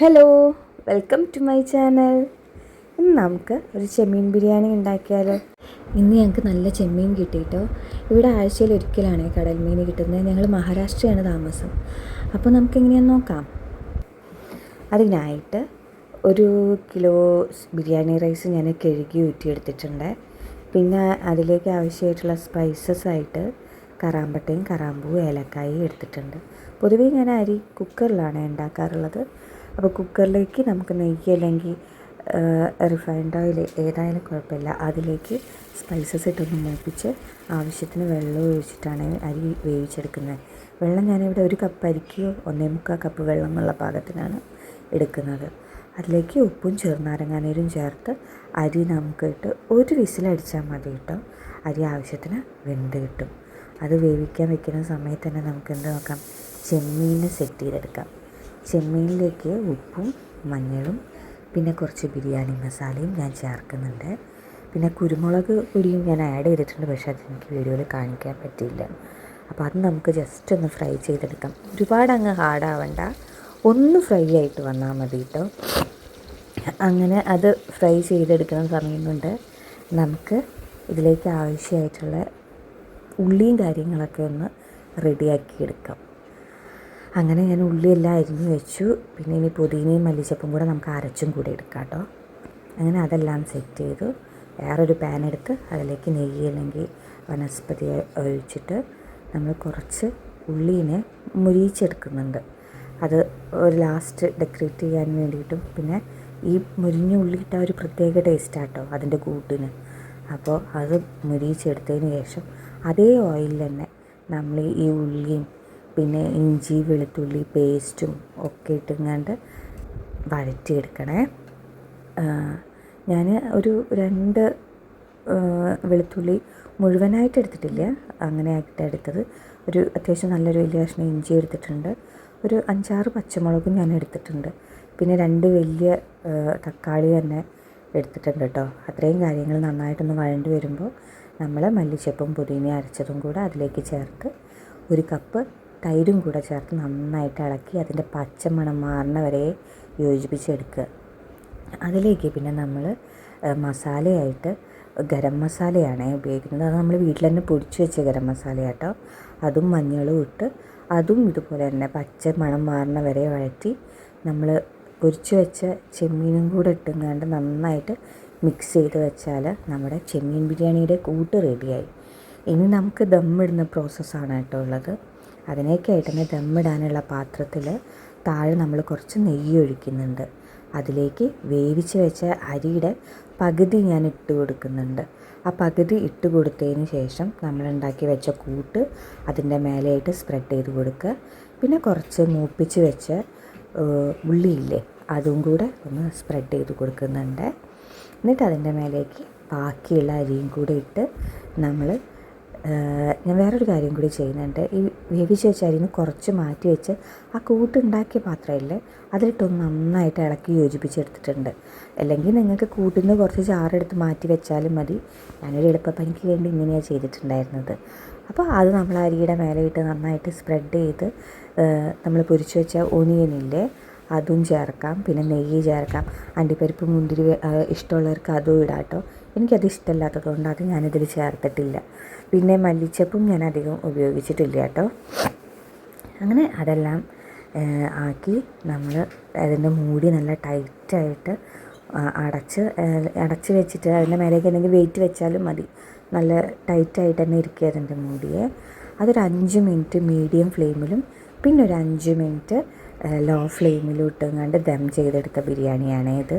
Hello, welcome to my channel. ഇന്ന് നമുക്ക് ഒരു ചെമ്മീൻ ബിരിയാണി ഉണ്ടാക്കിയാലോ? ഇന്ന് ഞങ്ങൾക്ക് നല്ല ചെമ്മീൻ കിട്ടിയിട്ടോ. ഇവിടെ ആഴ്ചയിൽ ഒരിക്കലാണ് കടൽ മീൻ കിട്ടുന്നത്. ഞങ്ങൾ മഹാരാഷ്ട്രയാണ് താമസം. അപ്പോൾ നമുക്കെങ്ങനെയാണെന്ന് നോക്കാം. അതിനായിട്ട് 1 കിലോ ബിരിയാണി റൈസ് ഞാൻ കഴുകി ഊറ്റിയെടുത്തിട്ടുണ്ട്. പിന്നെ അതിലേക്ക് ആവശ്യമായിട്ടുള്ള സ്പൈസസ് ആയിട്ട് കറാമ്പട്ടയും കറാമ്പൂവും ഏലക്കായും എടുത്തിട്ടുണ്ട്. പൊതുവേ ഞാൻ അരി കുക്കറിലാണ് ഉണ്ടാക്കാറുള്ളത്. അപ്പോൾ കുക്കറിലേക്ക് നമുക്ക് നെയ്യ് അല്ലെങ്കിൽ റിഫൈൻഡ് ഓയിൽ ഏതായാലും കുഴപ്പമില്ല, അതിലേക്ക് സ്പൈസസ് ഇട്ടൊന്ന് മൂപ്പിച്ച് ആവശ്യത്തിന് വെള്ളം ഒഴിച്ചിട്ടാണ് അരി വേവിച്ചെടുക്കുന്നത്. വെള്ളം ഞാനിവിടെ 1 കപ്പ് അരിക്ക് 1.25 കപ്പ് വെള്ളം എന്നുള്ള പാകത്തിനാണ് എടുക്കുന്നത്. അതിലേക്ക് ഉപ്പും ചെറുനാരങ്ങാനീരും ചേർത്ത് അരി നമുക്ക് ഇട്ട് 1 വിസിലടിച്ചാൽ മതി കേട്ടോ. അരി ആവശ്യത്തിന് വെന്ത് കിട്ടും. അത് വേവിക്കാൻ വെക്കുന്ന സമയത്ത് തന്നെ നമുക്ക് എന്ത് നോക്കാം, ചെമ്മീൻ സെറ്റ് ചെയ്തെടുക്കാം. ചെമ്മീനിലേക്ക് ഉപ്പും മഞ്ഞളും പിന്നെ കുറച്ച് ബിരിയാണി മസാലയും ഞാൻ ചേർക്കുന്നുണ്ട്. പിന്നെ കുരുമുളക് പൊടിയും ഞാൻ ആഡ് ചെയ്തിട്ടുണ്ട്, പക്ഷേ അതെനിക്ക് വീഡിയോയിൽ കാണിക്കാൻ പറ്റിയില്ല. അപ്പോൾ അത് നമുക്ക് ജസ്റ്റ് ഒന്ന് ഫ്രൈ ചെയ്തെടുക്കാം. ഒരുപാട് അങ്ങ് ഹാർഡാവണ്ട, ഒന്ന് ഫ്രൈ ആയിട്ട് വന്നാൽ മതി കേട്ടോ. അങ്ങനെ അത് ഫ്രൈ ചെയ്തെടുക്കുന്ന സമയം കൊണ്ട് നമുക്ക് ഇതിലേക്ക് ആവശ്യമായിട്ടുള്ള ഉള്ളിയും കാര്യങ്ങളൊക്കെ ഒന്ന് റെഡിയാക്കി എടുക്കാം. അങ്ങനെ ഞാൻ ഉള്ളിയെല്ലാം അരിഞ്ഞ് വെച്ചു. പിന്നെ ഇനി പുതിനയും മല്ലിച്ചപ്പും കൂടെ നമുക്ക് അരച്ചും കൂടെ എടുക്കാം കേട്ടോ. അങ്ങനെ അതെല്ലാം സെറ്റ് ചെയ്തു. വേറൊരു പാൻ എടുത്ത് അതിലേക്ക് നെയ്യ് അല്ലെങ്കിൽ വനസ്പതി ഒഴിച്ചിട്ട് നമ്മൾ കുറച്ച് ഉള്ളീനെ മുരിയിച്ചെടുക്കുന്നുണ്ട്. അത് ഒരു ലാസ്റ്റ് ഡെക്കറേറ്റ് ചെയ്യാൻ വേണ്ടിയിട്ടും പിന്നെ ഈ മുരിഞ്ഞ ഉള്ളിയിട്ട ഒരു പ്രത്യേക ടേസ്റ്റാണ് കേട്ടോ അതിൻ്റെ കൂട്ടിന്. അപ്പോൾ അത് മുരിയിച്ചെടുത്തതിന് ശേഷം അതേ ഓയിലിൽ തന്നെ നമ്മൾ ഈ ഉള്ളിയും പിന്നെ ഇഞ്ചി വെളുത്തുള്ളി പേസ്റ്റും ഒക്കെ ഇട്ടുങ്ങാണ്ട് വഴറ്റിയെടുക്കണേ. ഞാൻ ഒരു 2 വെളുത്തുള്ളി മുഴുവനായിട്ട് എടുത്തിട്ടില്ല, അങ്ങനെ ആയിട്ട് എടുത്തത്. ഒരു അത്യാവശ്യം നല്ലൊരു വലിയ കഷ്ണം ഇഞ്ചി എടുത്തിട്ടുണ്ട്. ഒരു 5-6 പച്ചമുളകും ഞാൻ എടുത്തിട്ടുണ്ട്. പിന്നെ 2 വലിയ തക്കാളി തന്നെ എടുത്തിട്ടുണ്ട് കേട്ടോ. അത്രയും കാര്യങ്ങൾ നന്നായിട്ടൊന്ന് വഴണ്ടി വരുമ്പോൾ നമ്മൾ മല്ലിച്ചപ്പും പുതിന അരച്ചതും കൂടെ അതിലേക്ക് ചേർത്ത് 1 കപ്പ് തൈരും കൂടെ ചേർത്ത് നന്നായിട്ട് ഇളക്കി അതിൻ്റെ പച്ചമണം മാറുന്ന വരെ യോജിപ്പിച്ചെടുക്കുക. അതിലേക്ക് പിന്നെ നമ്മൾ മസാലയായിട്ട് ഗരം മസാലയാണ് ഉപയോഗിക്കുന്നത്. അത് നമ്മൾ വീട്ടിൽ തന്നെ പൊടിച്ച് വെച്ച ഗരം മസാല കേട്ടോ. അതും മഞ്ഞളും ഇട്ട് അതും ഇതുപോലെ തന്നെ പച്ചമണം മാറുന്ന വരെ വഴറ്റി നമ്മൾ പൊരിച്ച് വെച്ച ചെമ്മീനും കൂടെ ഇട്ടുങ്ങാണ്ട് നന്നായിട്ട് മിക്സ് ചെയ്ത് വെച്ചാൽ നമ്മുടെ ചെമ്മീൻ ബിരിയാണിയുടെ കൂട്ട് റെഡിയായി. ഇനി നമുക്ക് ദമ്മിടുന്ന പ്രോസസ്സാണ് കേട്ടോ ഉള്ളത്. അതിനേക്കായിട്ട് തന്നെ ദമ്മിടാനുള്ള പാത്രത്തിൽ താഴെ നമ്മൾ കുറച്ച് നെയ്യ് ഒഴിക്കുന്നുണ്ട്. അതിലേക്ക് വേവിച്ച് വെച്ച അരിയുടെ പകുതി ഞാൻ ഇട്ട് കൊടുക്കുന്നുണ്ട്. ആ പകുതി ഇട്ട് കൊടുത്തതിന് ശേഷം നമ്മൾ ഉണ്ടാക്കി വെച്ച കൂട്ട് അതിൻ്റെ മേലെയായിട്ട് സ്പ്രെഡ് ചെയ്ത് കൊടുക്കുക. പിന്നെ കുറച്ച് മൂപ്പിച്ച് വെച്ച ഉള്ളിയില്ലേ, അതും കൂടെ ഒന്ന് സ്പ്രെഡ് ചെയ്ത് കൊടുക്കുന്നുണ്ട്. എന്നിട്ട് അതിൻ്റെ മേലേക്ക് ബാക്കിയുള്ള അരിയും കൂടെ ഇട്ട് ഞാൻ വേറൊരു കാര്യം കൂടി ചെയ്യുന്നുണ്ട്. ഈ വേവിച്ച് വെച്ച അരിന്ന് കുറച്ച് മാറ്റി വെച്ച് ആ കൂട്ടുണ്ടാക്കിയ പാത്രമില്ലേ അതിലിട്ടൊന്ന് നന്നായിട്ട് ഇളക്കി യോജിപ്പിച്ചെടുത്തിട്ടുണ്ട്. അല്ലെങ്കിൽ നിങ്ങൾക്ക് കൂട്ടിൽ നിന്ന് കുറച്ച് ചാറെടുത്ത് മാറ്റി വെച്ചാലും മതി. ഞാനൊരു എളുപ്പപ്പണിക്ക് വേണ്ടി ഇങ്ങനെയാണ് ചെയ്തിട്ടുണ്ടായിരുന്നത്. അപ്പോൾ അത് നമ്മൾ അരിയുടെ മേലെയിട്ട് നന്നായിട്ട് സ്പ്രെഡ് ചെയ്ത് നമ്മൾ പൊരിച്ച് വെച്ച ഒനിയനില്ലേ അതും ചേർക്കാം. പിന്നെ നെയ്യ് ചേർക്കാം. അണ്ടിപ്പരിപ്പ് മുന്തിരി ഇഷ്ടമുള്ളവർക്ക് അതും ഇടാം കേട്ടോ. എനിക്കത് ഇഷ്ടമല്ലാത്തത് കൊണ്ട് അത് ഞാനിതിൽ ചേർത്തിട്ടില്ല. പിന്നെ മല്ലിച്ചപ്പും ഞാൻ അധികം ഉപയോഗിച്ചിട്ടില്ല കേട്ടോ. അങ്ങനെ അതെല്ലാം ആക്കി നമ്മൾ അതിൻ്റെ മൂടി നല്ല ടൈറ്റായിട്ട് അടച്ച് വെച്ചിട്ട് അതിൻ്റെ മേലേക്ക് എന്തെങ്കിലും വെയിറ്റ് വെച്ചാലും മതി. നല്ല ടൈറ്റായിട്ട് തന്നെ ഇരിക്കുക അതിൻ്റെ മൂടിയെ. അതൊരു 5 മിനിറ്റ് മീഡിയം ഫ്ലെയിമിലും പിന്നെ ഒരു 5 മിനിറ്റ് ലോ ഫ്ലെയിമിലും ഇട്ടുങ്ങാണ്ട് ദം ചെയ്തെടുത്ത ബിരിയാണിയാണ് ഇത്.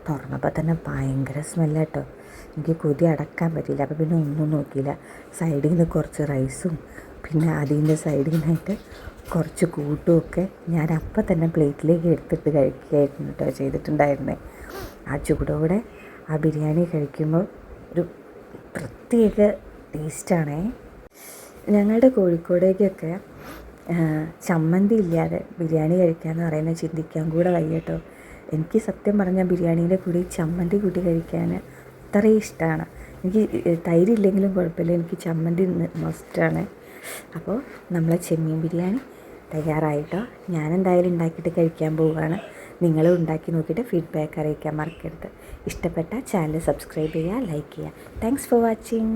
തുറന്നപ്പോൾ തന്നെ ഭയങ്കര സ്മെല്ല് കേട്ടോ. എനിക്ക് കൊതി അടക്കാൻ പറ്റിയില്ല. അപ്പോൾ പിന്നെ ഒന്നും നോക്കിയില്ല. സൈഡിൽ നിന്ന് കുറച്ച് റൈസും പിന്നെ അതിൻ്റെ സൈഡിൽ നിന്നായിട്ട് കുറച്ച് കൂട്ടും ഒക്കെ ഞാൻ അപ്പം തന്നെ പ്ലേറ്റിലേക്ക് എടുത്തിട്ട് കഴിക്കുകയായിരുന്നു കേട്ടോ ചെയ്തിട്ടുണ്ടായിരുന്നത്. ആ ചൂടോടെ ആ ബിരിയാണി കഴിക്കുമ്പോൾ ഒരു പ്രത്യേക ടേസ്റ്റാണേ. ഞങ്ങളുടെ കോഴിക്കോടേക്കൊക്കെ ചമ്മന്തി ഇല്ലാതെ ബിരിയാണി കഴിക്കാമെന്ന് പറയുന്നത് ചിന്തിക്കാൻ കൂടെ വയ്യ കേട്ടോ. എനിക്ക് സത്യം പറഞ്ഞാൽ ബിരിയാണീൻ്റെ കൂടി ചമ്മന്തി കൂട്ടി കഴിക്കാൻ അത്രയും ഇഷ്ടമാണ്. എനിക്ക് തൈരില്ലെങ്കിലും കുഴപ്പമില്ല, എനിക്ക് ചമ്മന്തി മസ്റ്റാണ്. അപ്പോൾ നമ്മളെ ചെമ്മീൻ ബിരിയാണി തയ്യാറായിട്ടോ. ഞാനെന്തായാലും ഉണ്ടാക്കിയിട്ട് കഴിക്കാൻ പോവുകയാണ്. നിങ്ങളും ഉണ്ടാക്കി നോക്കിയിട്ട് ഫീഡ്ബാക്ക് അറിയിക്കാൻ മറക്കരുത്. ഇഷ്ടപ്പെട്ട ചാനൽ സബ്സ്ക്രൈബ് ചെയ്യുക, ലൈക്ക് ചെയ്യുക. Thanks for watching.